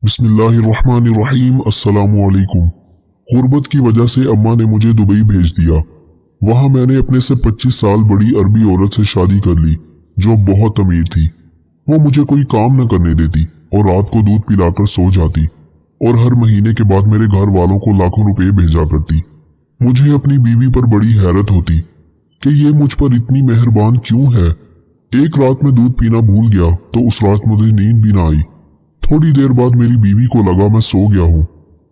बिस्मिल्लाहिर्रहमानिर्रहीम। अस्सलामुअलैकुम। गुर्बत की वजह से अम्मा ने मुझे दुबई भेज दिया। वहाँ मैंने अपने से 25 साल बड़ी अरबी औरत से शादी कर ली जो बहुत अमीर थी। वो मुझे कोई काम न करने देती और रात को दूध पिलाकर सो जाती और हर महीने के बाद मेरे घर वालों को लाखों रुपए भेजा करती। मुझे अपनी बीवी पर बड़ी हैरत होती कि ये मुझ पर इतनी मेहरबान क्यों है। एक रात में दूध पीना भूल गया तो उस रात मुझे नींद भी ना आई। थोड़ी देर बाद मेरी बीवी को लगा मैं सो गया हूँ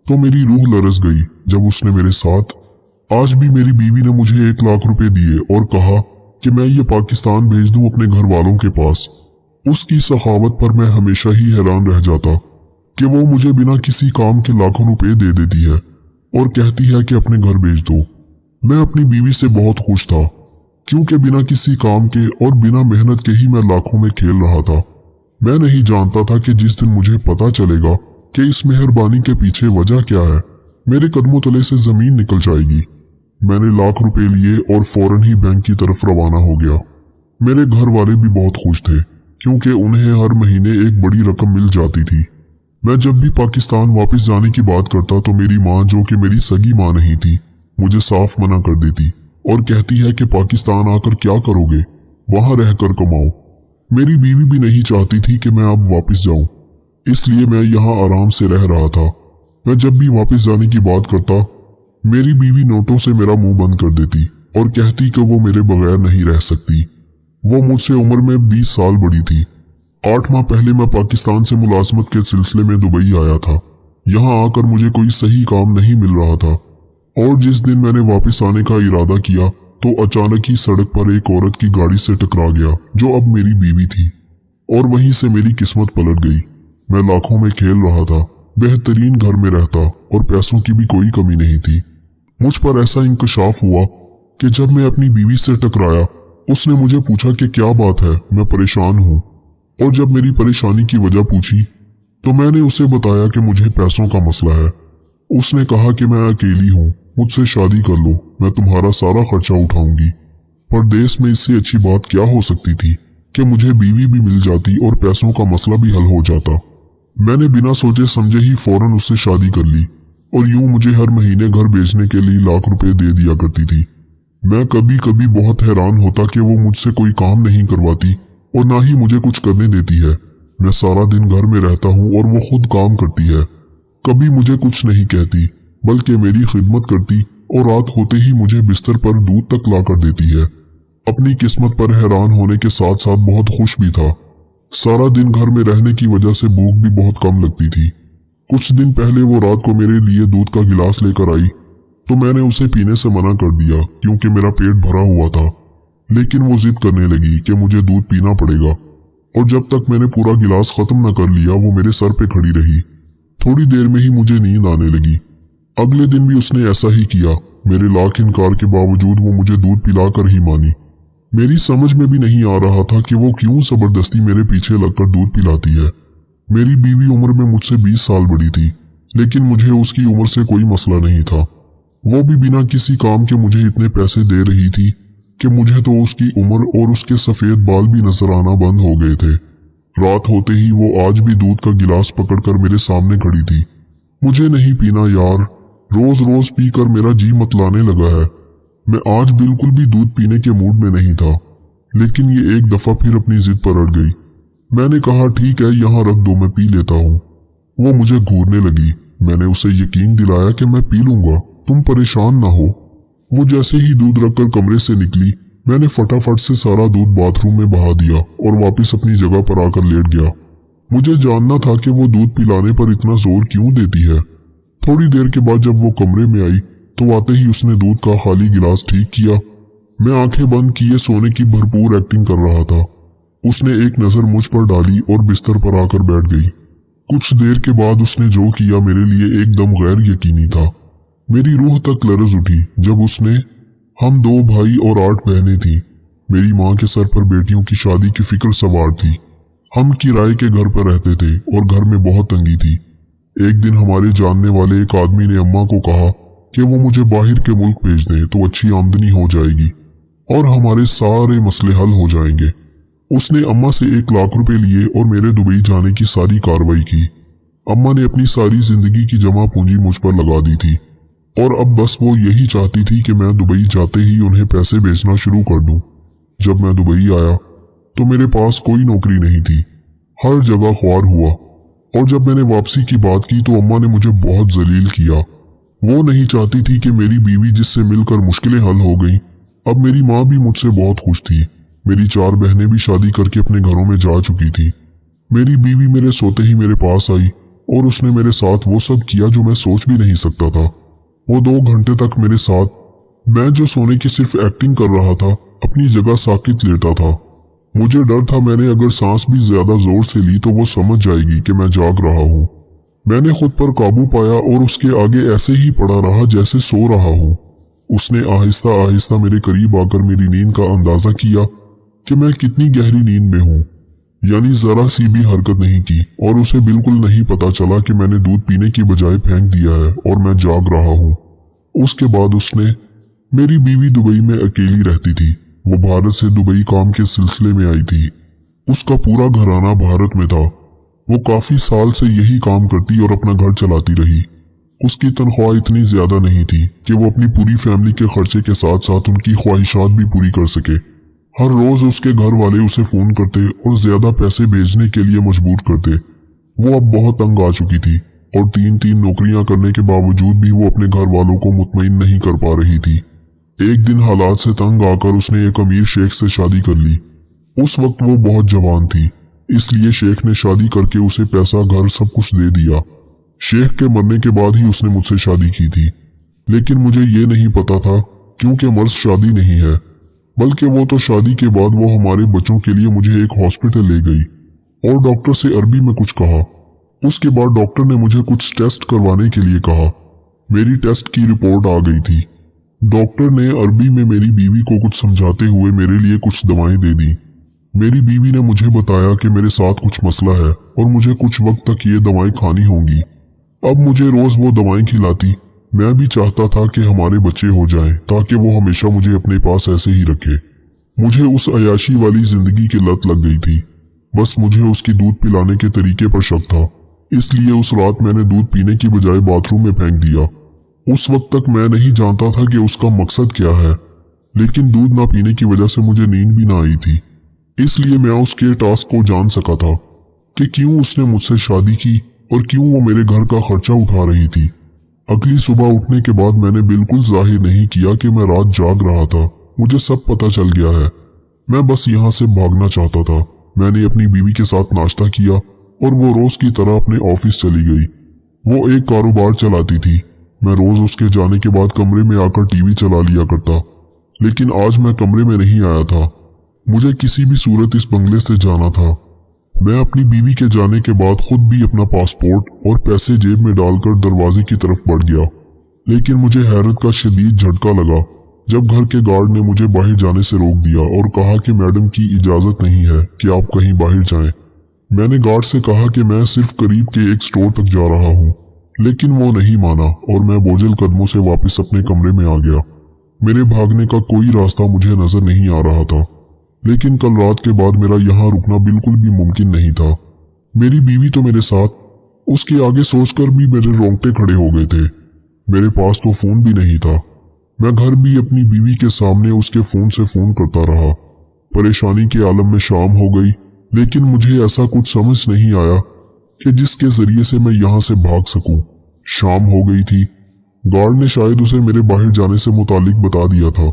तो मेरी रूह लरस गई जब उसने मेरे साथ। आज भी मेरी बीवी ने मुझे 1 लाख रुपए दिए और कहा कि मैं ये पाकिस्तान भेज दूं अपने घर वालों के पास। उसकी सखावत पर मैं हमेशा ही हैरान रह जाता कि वो मुझे बिना किसी काम के लाखों रुपए दे देती है और कहती है कि अपने घर भेज दो। मैं अपनी बीवी से बहुत खुश था क्योंकि बिना किसी काम के और बिना मेहनत के ही मैं लाखों में खेल रहा था। मैं नहीं जानता था कि जिस दिन मुझे पता चलेगा कि इस मेहरबानी के पीछे वजह क्या है, मेरे कदमों तले से जमीन निकल जाएगी। मैंने लाख रुपए लिए और फौरन ही बैंक की तरफ रवाना हो गया। मेरे घर वाले भी बहुत खुश थे क्योंकि उन्हें हर महीने एक बड़ी रकम मिल जाती थी। मैं जब भी पाकिस्तान वापस जाने की बात करता तो मेरी माँ, जो कि मेरी सगी माँ नहीं थी, मुझे साफ मना कर देती और कहती है कि पाकिस्तान आकर क्या करोगे, वहां रहकर कमाओ। मेरी बीवी भी नहीं चाहती थी कि मैं अब वापस जाऊं, इसलिए मैं यहाँ आराम से रह रहा था। मैं जब भी वापस जाने की बात करता, मेरी बीवी नोटों से मेरा मुंह बंद कर देती और कहती कि वो मेरे बगैर नहीं रह सकती। वो मुझसे उम्र में 20 साल बड़ी थी। 8 माह पहले मैं पाकिस्तान से मुलाजमत के सिलसिले में दुबई आया था। यहाँ आकर मुझे कोई सही काम नहीं मिल रहा था और जिस दिन मैंने वापस आने का इरादा किया तो अचानक ही सड़क पर एक औरत की गाड़ी से टकरा गया जो अब मेरी बीवी थी और वहीं से मेरी किस्मत पलट गई। मैं लाखों में खेल रहा था, बेहतरीन घर में रहता और पैसों की भी कोई कमी नहीं थी। मुझ पर ऐसा इंकशाफ हुआ कि जब मैं अपनी बीवी से टकराया, उसने मुझे पूछा कि क्या बात है, मैं परेशान हूँ। और जब मेरी परेशानी की वजह पूछी तो मैंने उसे बताया कि मुझे पैसों का मसला है। उसने कहा कि मैं अकेली हूँ, मुझसे शादी कर लो, मैं तुम्हारा सारा खर्चा उठाऊंगी। परदेश में इससे अच्छी बात क्या हो सकती थी कि मुझे बीवी भी मिल जाती और पैसों का मसला भी हल हो जाता। मैंने बिना सोचे समझे ही फौरन उससे शादी कर ली और यूं मुझे हर महीने घर बेचने के लिए लाख रुपए दे दिया करती थी। मैं कभी कभी बहुत हैरान होता कि वो मुझसे कोई काम नहीं करवाती और ना ही मुझे कुछ करने देती है। मैं सारा दिन घर में रहता हूँ और वो खुद काम करती है। कभी मुझे कुछ नहीं कहती बल्कि मेरी खिदमत करती और रात होते ही मुझे बिस्तर पर दूध तक ला कर देती है। अपनी किस्मत पर हैरान होने के साथ साथ बहुत खुश भी था। सारा दिन घर में रहने की वजह से भूख भी बहुत कम लगती थी। कुछ दिन पहले वो रात को मेरे लिए दूध का गिलास लेकर आई तो मैंने उसे पीने से मना कर दिया क्योंकि मेरा पेट भरा हुआ था, लेकिन वो जिद करने लगी कि मुझे दूध पीना पड़ेगा और जब तक मैंने पूरा गिलास खत्म न कर लिया वो मेरे सर पे खड़ी रही। थोड़ी देर में ही मुझे नींद आने लगी। अगले दिन भी उसने ऐसा ही किया। मेरे लाख इनकार के बावजूद वो मुझे दूध पिलाकर ही मानी। मेरी समझ में भी नहीं आ रहा था कि वो क्यों जबरदस्ती मेरे पीछे लगकर दूध पिलाती है। मेरी बीवी उम्र में मुझसे 20 साल बड़ी थी, लेकिन मुझे उसकी उम्र से कोई मसला नहीं था। वो भी बिना किसी काम के मुझे इतने पैसे दे रही थी कि मुझे तो उसकी उम्र और उसके सफेद बाल भी नजर आना बंद हो गए थे। रात होते ही वो आज भी दूध का गिलास पकड़कर मेरे सामने खड़ी थी। मुझे नहीं पीना यार, रोज रोज पीकर मेरा जी मतलाने लगा है। मैं आज बिल्कुल भी दूध पीने के मूड में नहीं था, लेकिन ये एक दफा फिर अपनी जिद पर अड़ गई। मैंने कहा ठीक है, यहाँ रख दो, मैं पी लेता हूँ। वो मुझे घूरने लगी। मैंने उसे यकीन दिलाया कि मैं पी लूंगा, तुम परेशान ना हो। वो जैसे ही दूध रखकर कमरे से निकली, मैंने फटाफट से सारा दूध बाथरूम में बहा दिया और वापस अपनी जगह पर आकर लेट गया। मुझे जानना था कि वो दूध पिलाने पर इतना जोर क्यों देती है। थोड़ी देर के बाद जब वो कमरे में आई तो आते ही उसने दूध का खाली गिलास ठीक किया। मैं आंखें बंद किए सोने की भरपूर एक्टिंग कर रहा था। उसने एक नजर मुझ पर डाली और बिस्तर पर आकर बैठ गई। कुछ देर के बाद उसने जो किया मेरे लिए एकदम गैर यकीनी था। मेरी रूह तक लरज उठी जब उसने, हम 2 भाई और 8 बहनें थी। मेरी माँ के सर पर बेटियों की शादी की फिक्र सवार थी। हम किराए के घर पर रहते थे और घर में बहुत तंगी थी। एक दिन हमारे जानने वाले एक आदमी ने अम्मा को कहा कि वो मुझे बाहर के मुल्क भेज दें तो अच्छी आमदनी हो जाएगी और हमारे सारे मसले हल हो जाएंगे। उसने अम्मा से 1 लाख रुपए लिए और मेरे दुबई जाने की सारी कार्रवाई की। अम्मा ने अपनी सारी जिंदगी की जमा पूंजी मुझ पर लगा दी थी और अब बस वो यही चाहती थी कि मैं दुबई जाते ही उन्हें पैसे भेजना शुरू कर दूं। जब मैं दुबई आया तो मेरे पास कोई नौकरी नहीं थी, हर जगह ख्वार हुआ, और जब मैंने वापसी की बात की तो अम्मा ने मुझे बहुत जलील किया। वो नहीं चाहती थी कि मेरी बीवी जिससे मिलकर मुश्किलें हल हो गईं। अब मेरी माँ भी मुझसे बहुत खुश थी। मेरी 4 बहनें भी शादी करके अपने घरों में जा चुकी थी। मेरी बीवी मेरे सोते ही मेरे पास आई और उसने मेरे साथ वो सब किया जो मैं सोच भी नहीं सकता था। वो 2 घंटे तक मेरे साथ, मैं जो सोने की सिर्फ एक्टिंग कर रहा था, अपनी जगह साकित लेटा था। मुझे डर था मैंने अगर सांस भी ज्यादा जोर से ली तो वो समझ जाएगी कि मैं जाग रहा हूँ। मैंने खुद पर काबू पाया और उसके आगे ऐसे ही पड़ा रहा जैसे सो रहा हूँ। उसने आहिस्ता आहिस्ता मेरे करीब आकर मेरी नींद का अंदाजा किया कि मैं कितनी गहरी नींद में हूँ, यानी जरा सी भी हरकत नहीं की, और उसे बिल्कुल नहीं पता चला कि मैंने दूध पीने की बजाय फेंक दिया है और मैं जाग रहा हूँ। उसके बाद उसने, मेरी बीवी दुबई में अकेली रहती थी। वो भारत से दुबई काम के सिलसिले में आई थी। उसका पूरा घराना भारत में था। वो काफी साल से यही काम करती और अपना घर चलाती रही। उसकी तनख्वाह इतनी ज्यादा नहीं थी कि वो अपनी पूरी फैमिली के खर्चे के साथ साथ उनकी ख्वाहिशात भी पूरी कर सके। हर रोज उसके घर वाले उसे फोन करते और ज्यादा पैसे भेजने के लिए मजबूर करते। वो अब बहुत तंग आ चुकी थी और 3-3 नौकरियां करने के बावजूद भी वो अपने घर वालों को मुतमईन नहीं कर पा रही थी। एक दिन हालात से तंग आकर उसने एक अमीर शेख से शादी कर ली। उस वक्त वो बहुत जवान थी, इसलिए शेख ने शादी करके उसे पैसा, घर, सब कुछ दे दिया। शेख के मरने के बाद ही उसने मुझसे शादी की थी, लेकिन मुझे ये नहीं पता था क्योंकि मर्द शादी नहीं है, बल्कि वो तो शादी के बाद वो हमारे बच्चों के लिए मुझे एक हॉस्पिटल ले गई और डॉक्टर से अरबी में कुछ कहा। उसके बाद डॉक्टर ने मुझे कुछ टेस्ट करवाने के लिए कहा। मेरी टेस्ट की रिपोर्ट आ गई थी। डॉक्टर ने अरबी में मेरी बीवी को कुछ समझाते हुए मेरे लिए कुछ दवाएं दे दी। मेरी बीवी ने मुझे बताया कि मेरे साथ कुछ मसला है और मुझे कुछ वक्त तक ये दवाएं खानी होंगी। अब मुझे रोज वो दवाएं खिलाती। मैं भी चाहता था कि हमारे बच्चे हो जाएं ताकि वो हमेशा मुझे अपने पास ऐसे ही रखे। मुझे उस अयाशी वाली जिंदगी की लत लग गई थी। बस मुझे उसकी दूध पिलाने के तरीके पर शक था, इसलिए उस रात मैंने दूध पीने की बजाय बाथरूम में फेंक दिया। उस वक्त तक मैं नहीं जानता था कि उसका मकसद क्या है, लेकिन दूध ना पीने की वजह से मुझे नींद भी ना आई थी। इसलिए मैं उसके टास्क को जान सका था कि क्यों उसने मुझसे शादी की और क्यों वो मेरे घर का खर्चा उठा रही थी। अगली सुबह उठने के बाद मैंने बिल्कुल जाहिर नहीं किया कि मैं रात जाग रहा था। मुझे सब पता चल गया है। मैं बस यहाँ से भागना चाहता था। मैंने अपनी बीवी के साथ नाश्ता किया और वो रोज की तरह अपने ऑफिस चली गई। वो एक कारोबार चलाती थी। मैं रोज उसके जाने के बाद कमरे में आकर टीवी चला लिया करता, लेकिन आज मैं कमरे में नहीं आया था। मुझे किसी भी सूरत इस बंगले से जाना था। मैं अपनी बीवी के जाने के बाद खुद भी अपना पासपोर्ट और पैसे जेब में डालकर दरवाजे की तरफ बढ़ गया, लेकिन मुझे हैरत का शदीद झटका लगा जब घर के गार्ड ने मुझे बाहर जाने से रोक दिया और कहा कि मैडम की इजाजत नहीं है कि आप कहीं बाहर जाएं। मैंने गार्ड से कहा कि मैं सिर्फ करीब के एक स्टोर तक जा रहा हूँ, लेकिन वो नहीं माना और मैं बोझल कदमों से वापस अपने कमरे में आ गया। मेरे भागने का कोई रास्ता मुझे नजर नहीं आ रहा था, लेकिन कल रात के बाद मेरा यहाँ रुकना बिल्कुल भी मुमकिन नहीं था। मेरी बीवी तो मेरे साथ, उसके आगे सोचकर भी मेरे रोंगटे खड़े हो गए थे। मेरे पास तो फोन भी नहीं था। मैं घर भी अपनी बीवी के सामने उसके फोन से फोन करता रहा। परेशानी के आलम में शाम हो गई, लेकिन मुझे ऐसा कुछ समझ नहीं आया कि जिसके जरिए से मैं यहाँ से भाग सकूं। शाम हो गई थी। गार्ड ने शायद उसे मेरे बाहर जाने से मुतालिक बता दिया था।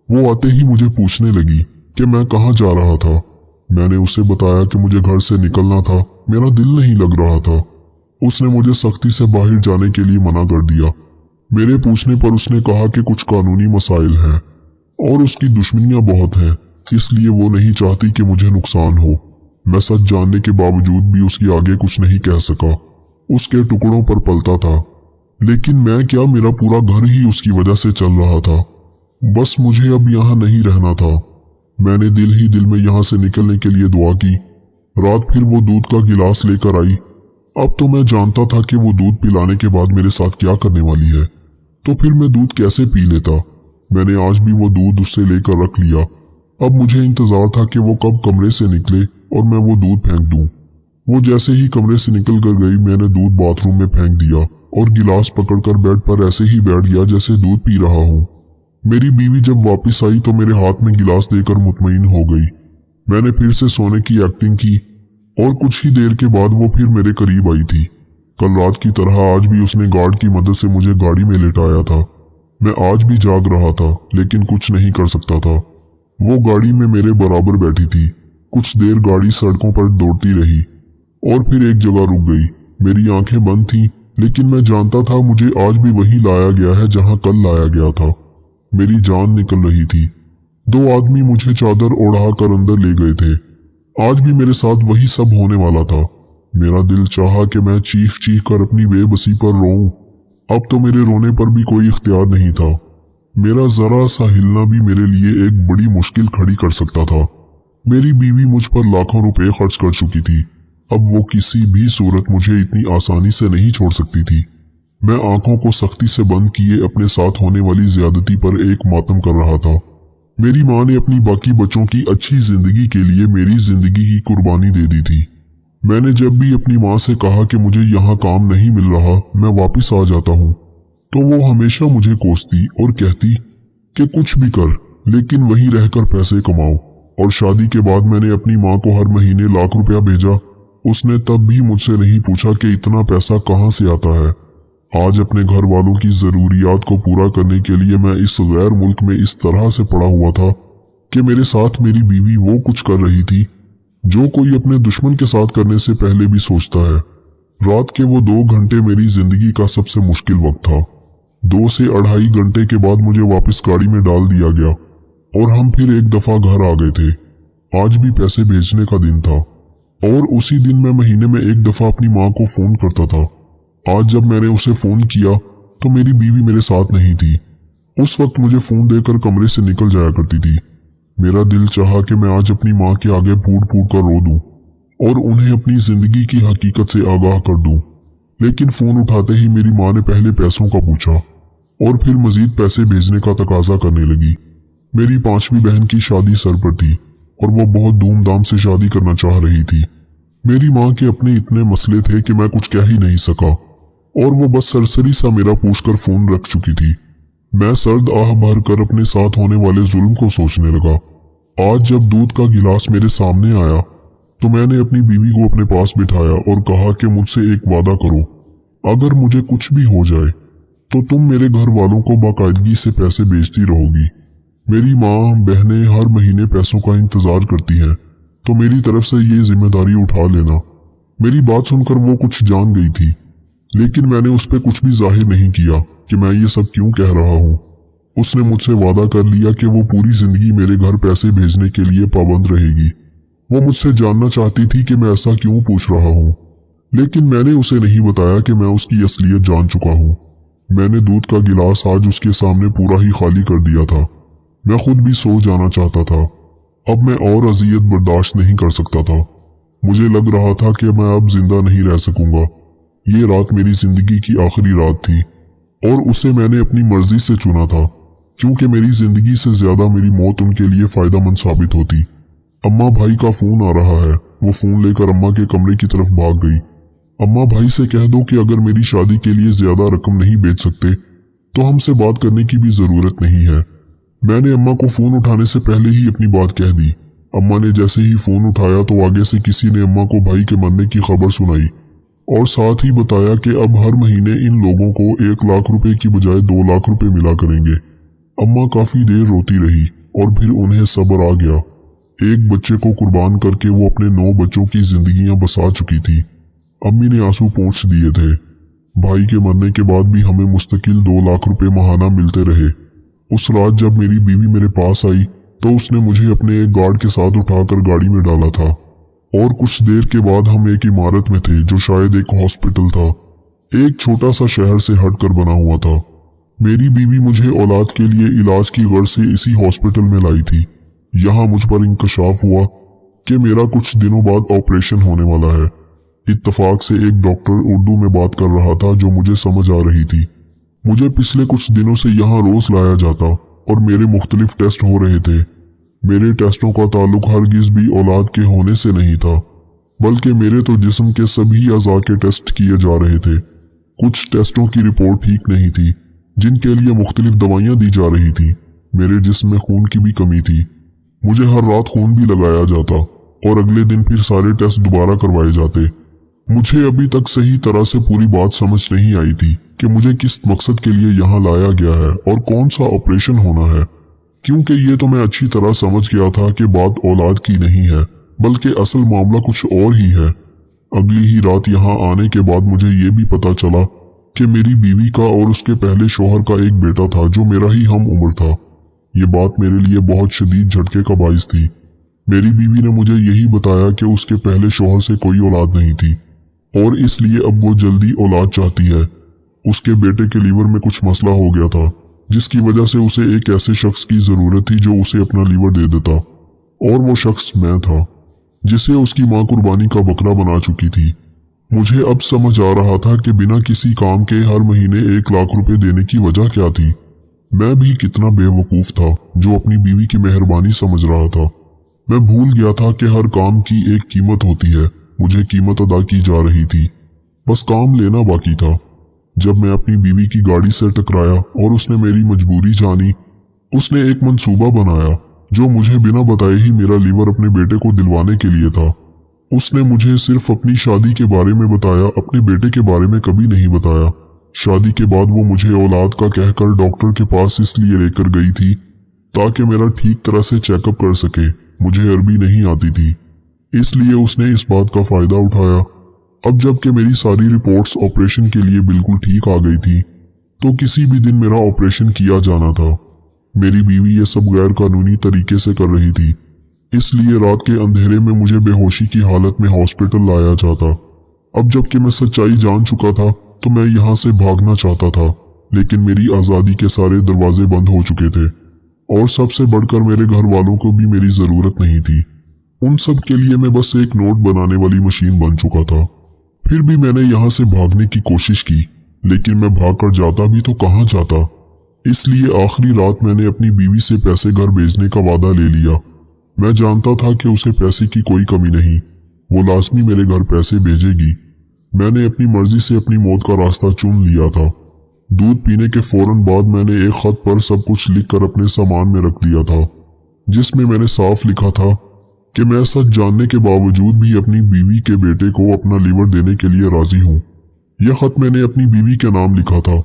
वो आते ही मुझे पूछने लगी कि मैं कहाँ जा रहा था। मैंने उसे बताया कि मुझे घर से निकलना था, मेरा दिल नहीं लग रहा था। उसने मुझे सख्ती से बाहर जाने के लिए मना कर दिया। मेरे पूछने पर उसने कहा कि कुछ कानूनी मसाइल हैं और उसकी दुश्मनियां बहुत हैं, इसलिए वो नहीं चाहती कि मुझे नुकसान हो। मैं सच जानने के बावजूद भी उसके आगे कुछ नहीं कह सका। उसके टुकड़ों पर पलता था, लेकिन मैं क्या, मेरा पूरा घर ही उसकी वजह से चल रहा था। बस मुझे अब यहाँ नहीं रहना था। मैंने दिल ही दिल में यहाँ से निकलने के लिए दुआ की। रात फिर वो दूध का गिलास लेकर आई। अब तो मैं जानता था कि वो दूध पिलाने के बाद मेरे साथ क्या करने वाली है, तो फिर मैं दूध कैसे पी लेता। मैंने आज भी वो दूध उससे लेकर रख लिया। अब मुझे इंतजार था कि वो कब कमरे से निकले और मैं वो दूध फेंक दूं। वो जैसे ही कमरे से निकल कर गई, मैंने दूध बाथरूम में फेंक दिया और गिलास पकड़कर बेड पर ऐसे ही बैठ गया जैसे दूध पी रहा हूँ। मेरी बीवी जब वापस आई तो मेरे हाथ में गिलास देकर मुतमईन हो गई। मैंने फिर से सोने की एक्टिंग की और कुछ ही देर के बाद वो फिर मेरे करीब आई थी। कल रात की तरह आज भी उसने गार्ड की मदद से मुझे गाड़ी में लेटाया था। मैं आज भी जाग रहा था लेकिन कुछ नहीं कर सकता था। वो गाड़ी में मेरे बराबर बैठी थी। कुछ देर गाड़ी सड़कों पर दौड़ती रही और फिर एक जगह रुक गई। मेरी आंखें बंद थीं लेकिन मैं जानता था मुझे आज भी वहीं लाया गया है जहां कल लाया गया था। मेरी जान निकल रही थी। 2 आदमी मुझे चादर ओढ़ाकर अंदर ले गए थे। आज भी मेरे साथ वही सब होने वाला था। मेरा दिल चाहा कि मैं चीख चीख कर अपनी बेबसी पर रोऊं। अब तो मेरे रोने पर भी कोई इख्तियार नहीं था। मेरा जरा सा हिलना भी मेरे लिए एक बड़ी मुश्किल खड़ी कर सकता था। मेरी बीवी मुझ पर लाखों रुपए खर्च कर चुकी थी। अब वो किसी भी सूरत मुझे इतनी आसानी से नहीं छोड़ सकती थी। मैं आंखों को सख्ती से बंद किए अपने साथ होने वाली ज्यादती पर एक मातम कर रहा था। मेरी माँ ने अपनी बाकी बच्चों की अच्छी जिंदगी के लिए मेरी जिंदगी की कुर्बानी दे दी थी। मैंने जब भी अपनी माँ से कहा कि मुझे यहाँ काम नहीं मिल रहा, मैं वापस आ जाता हूँ, तो वो हमेशा मुझे कोसती और कहती कि कुछ भी कर लेकिन वहीं रहकर पैसे कमाओ। और शादी के बाद मैंने अपनी माँ को हर महीने लाख रुपया भेजा। उसने तब भी मुझसे नहीं पूछा कि इतना पैसा कहाँ से आता है। आज अपने घर वालों की जरूरियात को पूरा करने के लिए मैं इस गैर मुल्क में इस तरह से पड़ा हुआ था कि मेरे साथ मेरी बीवी वो कुछ कर रही थी जो कोई अपने दुश्मन के साथ करने से पहले भी सोचता है। रात के वो 2 घंटे मेरी जिंदगी का सबसे मुश्किल वक्त था। 2 से 2.5 घंटे के बाद मुझे वापस गाड़ी में डाल दिया गया और हम फिर एक दफा घर आ गए थे। आज भी पैसे भेजने का दिन था और उसी दिन मैं महीने में एक दफा अपनी माँ को फोन करता था। आज जब मैंने उसे फोन किया तो मेरी बीवी मेरे साथ नहीं थी। उस वक्त मुझे फोन देकर कमरे से निकल जाया करती थी। मेरा दिल चाहा कि मैं आज अपनी माँ के आगे फूट फूट कर रो दूं और उन्हें अपनी जिंदगी की हकीकत से आगाह कर दूं। लेकिन फोन उठाते ही मेरी माँ ने पहले पैसों का पूछा और फिर मजीद पैसे भेजने का तकाजा करने लगी। मेरी 5वीं बहन की शादी सर पर थी और वो बहुत धूमधाम से शादी करना चाह रही थी। मेरी माँ के अपने इतने मसले थे कि मैं कुछ कह ही नहीं सका और वो बस सरसरी सा मेरा पूछकर फोन रख चुकी थी। मैं सर्द आह भर कर अपने साथ होने वाले जुल्म को सोचने लगा। आज जब दूध का गिलास मेरे सामने आया तो मैंने अपनी बीवी को अपने पास बिठाया और कहा कि मुझसे एक वादा करो, अगर मुझे कुछ भी हो जाए तो तुम मेरे घर वालों को बाकायदगी से पैसे भेजती रहोगी। मेरी माँ बहनें हर महीने पैसों का इंतजार करती हैं, तो मेरी तरफ से ये जिम्मेदारी उठा लेना। मेरी बात सुनकर वो कुछ जान गई थी, लेकिन मैंने उस पर कुछ भी जाहिर नहीं किया कि मैं ये सब क्यों कह रहा हूँ। उसने मुझसे वादा कर लिया कि वो पूरी जिंदगी मेरे घर पैसे भेजने के लिए पाबंद रहेगी। वो मुझसे जानना चाहती थी कि मैं ऐसा क्यों पूछ रहा हूँ, लेकिन मैंने उसे नहीं बताया कि मैं उसकी असलियत जान चुका हूँ। मैंने दूध का गिलास आज उसके सामने पूरा ही खाली कर दिया था। मैं खुद भी सो जाना चाहता था। अब मैं और अजियत बर्दाश्त नहीं कर सकता था। मुझे लग रहा था कि मैं अब जिंदा नहीं रह सकूंगा। ये रात मेरी जिंदगी की आखिरी रात थी और उसे मैंने अपनी मर्जी से चुना था, क्योंकि मेरी जिंदगी से ज्यादा मेरी मौत उनके लिए फायदेमंद साबित होती। अम्मा भाई का फोन आ रहा है। वो फोन लेकर अम्मा के कमरे की तरफ भाग गई। अम्मा भाई से कह दो कि अगर मेरी शादी के लिए ज्यादा रकम नहीं बेच सकते तो हमसे बात करने की भी जरूरत नहीं है। मैंने अम्मा को फोन उठाने से पहले ही अपनी बात कह दी। अम्मा ने जैसे ही फोन उठाया तो आगे से किसी ने अम्मा को भाई के मरने की खबर सुनाई और साथ ही बताया कि अब हर महीने इन लोगों को 1 लाख रुपए की बजाय 2 लाख रुपए मिला करेंगे। अम्मा काफी देर रोती रही और फिर उन्हें सब्र आ गया। एक बच्चे को कुर्बान करके वो अपने 9 बच्चों की जिंदगियां बसा चुकी थी। अम्मी ने आंसू पोंछ दिए थे। भाई के मरने के बाद भी हमें मुस्तकिल 2 लाख रुपए महाना मिलते रहे। उस रात जब मेरी बीवी मेरे पास आई तो उसने मुझे अपने एक गार्ड के साथ उठाकर गाड़ी में डाला था और कुछ देर के बाद हम एक इमारत में थे जो शायद एक हॉस्पिटल था। एक छोटा सा शहर से हटकर बना हुआ था। मेरी बीवी मुझे औलाद के लिए इलाज की गर्ज से इसी हॉस्पिटल में लाई थी। यहाँ मुझ पर इंकशाफ हुआ कि मेरा कुछ दिनों बाद ऑपरेशन होने वाला है। इत्तफाक से एक डॉक्टर उर्दू में बात कर रहा था जो मुझे समझ आ रही थी। मुझे पिछले कुछ दिनों से यहाँ रोज लाया जाता और मेरे मुख्तलिफ टेस्ट हो रहे थे। मेरे टेस्टों का ताल्लुक हरगिज भी औलाद के होने से नहीं था। बल्कि मेरे तो जिस्म के सभी अज़ा के टेस्ट किए जा रहे थे। कुछ टेस्टों की रिपोर्ट ठीक नहीं थी, जिनके लिए मुख्तलिफ दवाइयाँ दी जा रही थी। मेरे जिस्म में खून की भी कमी थी। मुझे हर रात खून भी लगाया जाता और अगले दिन फिर सारे टेस्ट दोबारा करवाए जाते। मुझे अभी तक सही तरह से पूरी बात समझ नहीं आई थी कि मुझे किस मकसद के लिए यहाँ लाया गया है और कौन सा ऑपरेशन होना है, क्योंकि ये तो मैं अच्छी तरह समझ गया था कि बात औलाद की नहीं है, बल्कि असल मामला कुछ और ही है। अगली ही रात यहाँ आने के बाद मुझे ये भी पता चला कि मेरी बीवी का और उसके पहले शौहर का एक बेटा था जो मेरा ही हम उम्र था। ये बात मेरे लिए बहुत शदीद झटके का बाइस थी। मेरी बीवी ने मुझे यही बताया कि उसके पहले शौहर से कोई औलाद नहीं थी और इसलिए अब वो जल्दी औलाद चाहती है। उसके बेटे के लीवर में कुछ मसला हो गया था, जिसकी वजह से उसे एक ऐसे शख्स की जरूरत थी जो उसे अपना लीवर दे देता, और वो शख्स मैं था, जिसे उसकी मां कुर्बानी का बकरा बना चुकी थी। मुझे अब समझ आ रहा था कि बिना किसी काम के हर महीने 1 लाख रुपए देने की वजह क्या थी। मैं भी कितना बेवकूफ था जो अपनी बीवी की मेहरबानी समझ रहा था। मैं भूल गया था कि हर काम की एक कीमत होती है। मुझे कीमत अदा की जा रही थी, बस काम लेना बाकी था। जब मैं अपनी बीवी की गाड़ी से टकराया और उसने मेरी मजबूरी जानी, उसने एक मंसूबा बनाया जो मुझे बिना बताए ही मेरा लीवर अपने बेटे को दिलवाने के लिए था। उसने मुझे सिर्फ अपनी शादी के बारे में बताया, अपने बेटे के बारे में कभी नहीं बताया। शादी के बाद वो मुझे औलाद का कहकर डॉक्टर के पास इसलिए लेकर गई थी ताकि मेरा ठीक तरह से चेकअप कर सके। मुझे अरबी नहीं आती थी, इसलिए उसने इस बात का फायदा उठाया। अब जबकि मेरी सारी रिपोर्ट्स ऑपरेशन के लिए बिल्कुल ठीक आ गई थी, तो किसी भी दिन मेरा ऑपरेशन किया जाना था। मेरी बीवी ये सब गैर कानूनी तरीके से कर रही थी, इसलिए रात के अंधेरे में मुझे बेहोशी की हालत में हॉस्पिटल लाया जाता। अब जबकि मैं सच्चाई जान चुका था तो मैं यहाँ से भागना चाहता था, लेकिन मेरी आज़ादी के सारे दरवाजे बंद हो चुके थे और सबसे बढ़कर मेरे घर वालों को भी मेरी ज़रूरत नहीं थी। उन सब के लिए मैं बस एक नोट बनाने वाली मशीन बन चुका था। फिर भी मैंने यहाँ से भागने की कोशिश की, लेकिन मैं भागकर जाता भी तो कहाँ जाता। इसलिए आखिरी रात मैंने अपनी बीवी से पैसे घर भेजने का वादा ले लिया। मैं जानता था कि उसे पैसे की कोई कमी नहीं, वो लाजमी मेरे घर पैसे भेजेगी। मैंने अपनी मर्जी से अपनी मौत का रास्ता चुन लिया था। दूध पीने के फौरन बाद मैंने एक खत पर सब कुछ लिखकर अपने सामान में रख दिया था, जिसमें मैंने साफ लिखा था कि मैं सच जानने के बावजूद भी अपनी बीवी के बेटे को अपना लीवर देने के लिए राजी हूँ। यह खत मैंने अपनी बीवी के नाम लिखा था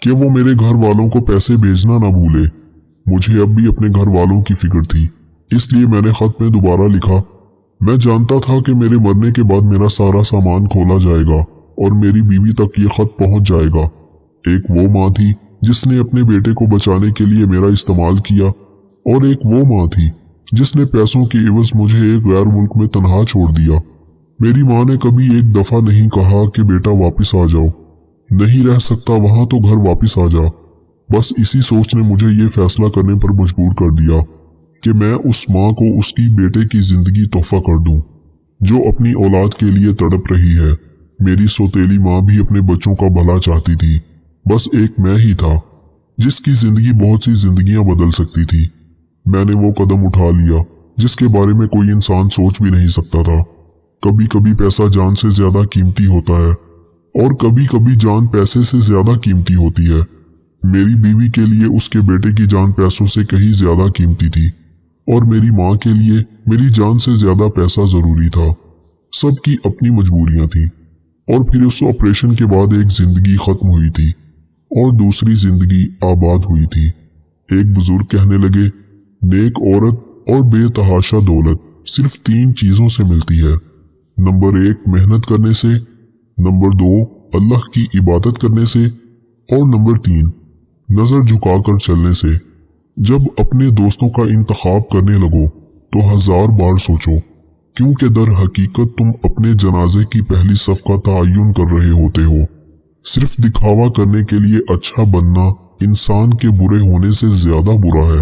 कि वो मेरे घर वालों को पैसे भेजना ना भूले। मुझे अब भी अपने घर वालों की फिक्र थी, इसलिए मैंने खत में दोबारा लिखा, मैं जानता था कि मेरे मरने के बाद मेरा सारा सामान खोला जाएगा और मेरी बीवी तक ये खत पहुंच जाएगा। एक वो माँ थी जिसने अपने बेटे को बचाने के लिए मेरा इस्तेमाल किया, और एक वो माँ थी जिसने पैसों के एवज मुझे एक गैर मुल्क में तन्हा छोड़ दिया। मेरी माँ ने कभी एक दफा नहीं कहा कि बेटा वापस आ जाओ, नहीं रह सकता वहां तो घर वापस आ जा। बस इसी सोच ने मुझे ये फैसला करने पर मजबूर कर दिया कि मैं उस माँ को उसकी बेटे की जिंदगी तोहफा कर दूं, जो अपनी औलाद के लिए तड़प रही है। मेरी सौतेली माँ भी अपने बच्चों का भला चाहती थी। बस एक मैं ही था जिसकी जिंदगी बहुत सी जिंदगियां बदल सकती थी। मैंने वो कदम उठा लिया जिसके बारे में कोई इंसान सोच भी नहीं सकता था। कभी कभी पैसा जान से ज्यादा कीमती होता है और कभी कभी जान पैसे से ज्यादा कीमती होती है। मेरी बीवी के लिए उसके बेटे की जान पैसों से कहीं ज्यादा कीमती थी और मेरी माँ के लिए मेरी जान से ज्यादा पैसा जरूरी था। सबकी अपनी मजबूरियां थी। और फिर उस ऑपरेशन के बाद एक जिंदगी खत्म हुई थी और दूसरी जिंदगी आबाद हुई थी। एक बुजुर्ग कहने लगे, नेक औरत और बेतहाशा दौलत सिर्फ 3 चीजों से मिलती है। नंबर 1 मेहनत करने से, नंबर 2 अल्लाह की इबादत करने से, और नंबर 3 नजर झुकाकर चलने से। जब अपने दोस्तों का इंतखाब करने लगो तो 1000 बार सोचो, क्योंकि दर हकीकत तुम अपने जनाजे की पहली सफ का तयन कर रहे होते हो। सिर्फ दिखावा करने के लिए अच्छा बनना इंसान के बुरे होने से ज्यादा बुरा है।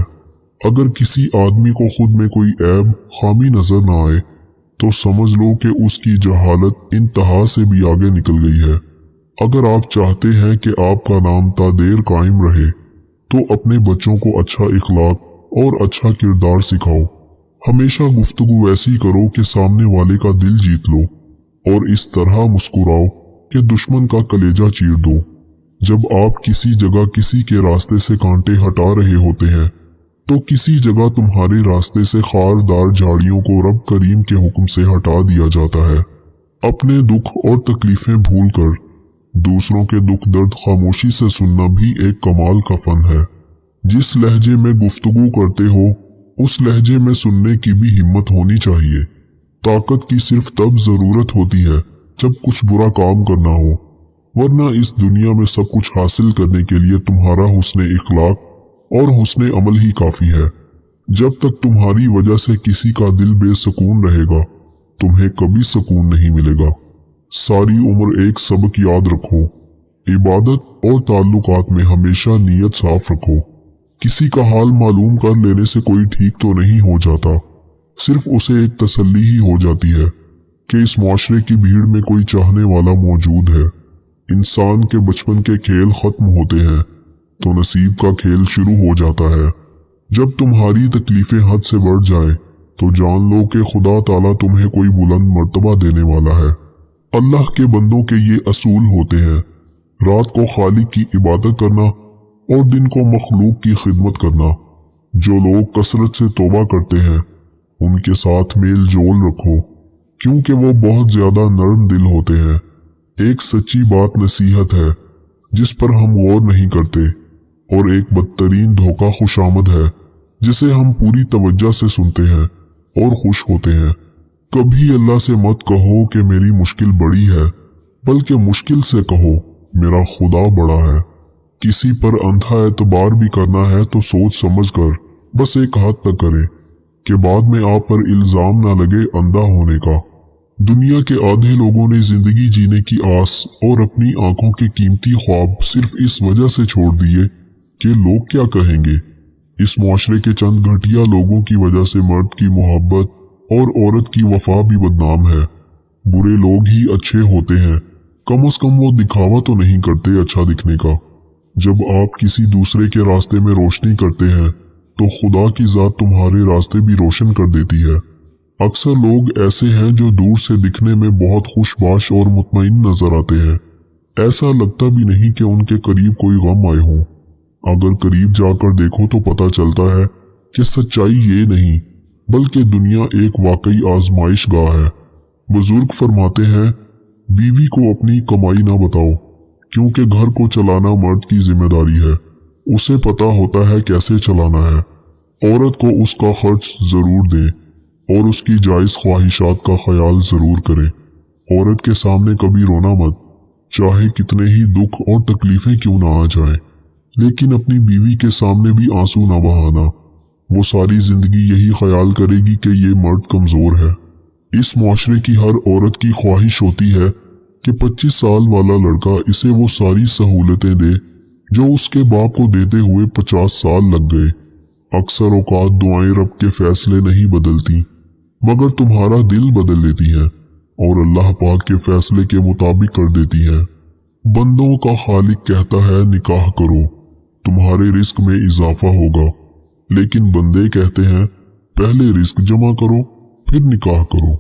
अगर किसी आदमी को खुद में कोई ऐब खामी नजर न आए तो समझ लो कि उसकी जहालत इंतहा से भी आगे निकल गई है। अगर आप चाहते हैं कि आपका नाम तादेर कायम रहे तो अपने बच्चों को अच्छा इखलाक और अच्छा किरदार सिखाओ हमेशा गुफ्तगू ऐसी करो कि सामने वाले का दिल जीत लो और इस तरह मुस्कुराओ कि दुश्मन का कलेजा चीर दो। जब आप किसी जगह किसी के रास्ते से कांटे हटा रहे होते हैं तो किसी जगह तुम्हारे रास्ते से खारदार झाड़ियों को रब करीम के हुक्म से हटा दिया जाता है। अपने दुख और तकलीफें भूलकर दूसरों के दुख दर्द खामोशी से सुनना भी एक कमाल का फन है। जिस लहजे में गुफ्तगू करते हो उस लहजे में सुनने की भी हिम्मत होनी चाहिए। ताकत की सिर्फ तब जरूरत होती है जब कुछ बुरा काम करना हो, वरना इस दुनिया में सब कुछ हासिल करने के लिए तुम्हारा हुस्न इखलाक और हुस्न अमल ही काफी है। जब तक तुम्हारी वजह से किसी का दिल बेसुकून रहेगा तुम्हें कभी सुकून नहीं मिलेगा। सारी उम्र एक सबक याद रखो, इबादत और ताल्लुकात में हमेशा नीयत साफ रखो। किसी का हाल मालूम कर लेने से कोई ठीक तो नहीं हो जाता, सिर्फ उसे एक तसल्ली ही हो जाती है कि इस मुआशरे की भीड़ में कोई चाहने वाला मौजूद है। इंसान के बचपन के खेल खत्म होते हैं तो नसीब का खेल शुरू हो जाता है। जब तुम्हारी तकलीफें हद से बढ़ जाए तो जान लो कि खुदा ताला तुम्हें कोई बुलंद मर्तबा देने वाला है। अल्लाह के बंदों के ये असूल होते हैं, रात को खालिक की इबादत करना और दिन को मखलूक की खिदमत करना। जो लोग कसरत से तौबा करते हैं उनके साथ मेल जोल रखो, क्योंकि वो बहुत ज्यादा नरम दिल होते हैं। एक सच्ची बात नसीहत है जिस पर हम गौर नहीं करते, और एक बदतरीन धोखा खुशामद है जिसे हम पूरी तवज्जो से सुनते हैं और खुश होते हैं। कभी अल्लाह से मत कहो कि मेरी मुश्किल बड़ी है, बल्कि मुश्किल से कहो मेरा खुदा बड़ा है। किसी पर अंधा एतबार भी करना है तो सोच समझ कर बस एक हद तक करे कि बाद में आप पर इल्जाम ना लगे अंधा होने का। दुनिया के आधे लोगों ने जिंदगी जीने की आस और अपनी आंखों के कीमती ख्वाब सिर्फ इस वजह से छोड़ दिए कि लोग क्या कहेंगे। इस मुआशरे के चंद घटिया लोगों की वजह से मर्द की मोहब्बत और औरत की वफा भी बदनाम है। बुरे लोग ही अच्छे होते हैं, कम से कम वो दिखावा तो नहीं करते अच्छा दिखने का। जब आप किसी दूसरे के रास्ते में रोशनी करते हैं तो खुदा की जात तुम्हारे रास्ते भी रोशन कर देती है। अक्सर लोग ऐसे हैं जो दूर से दिखने में बहुत खुशबाश और मुतमईन नजर आते हैं, ऐसा लगता भी नहीं कि उनके करीब कोई गम आए हो। अगर करीब जाकर देखो तो पता चलता है कि सच्चाई ये नहीं बल्कि दुनिया एक वाकई आजमाइश गाह है। बुजुर्ग फरमाते हैं, बीवी को अपनी कमाई ना बताओ, क्योंकि घर को चलाना मर्द की जिम्मेदारी है, उसे पता होता है कैसे चलाना है। औरत को उसका खर्च जरूर दे और उसकी जायज ख्वाहिशात का ख्याल जरूर करे। औरत के सामने कभी रोना मत, चाहे कितने ही दुख और तकलीफें क्यों ना आ जाए, लेकिन अपनी बीवी के सामने भी आंसू ना बहाना। वो सारी जिंदगी यही ख्याल करेगी कि ये मर्द कमजोर है। इस मुआशरे की हर औरत की ख्वाहिश होती है कि 25 साल वाला लड़का इसे वो सारी सहूलतें दे जो उसके बाप को देते हुए 50 साल लग गए। अक्सर औकात दुआएं रब के फैसले नहीं बदलती, मगर तुम्हारा दिल बदल लेती है और अल्लाह पाक के फैसले के मुताबिक कर देती है। बंदों का खालिक कहता है निकाह करो, तुम्हारे रिस्क में इजाफा होगा, लेकिन बंदे कहते हैं पहले रिस्क जमा करो फिर निकाह करो।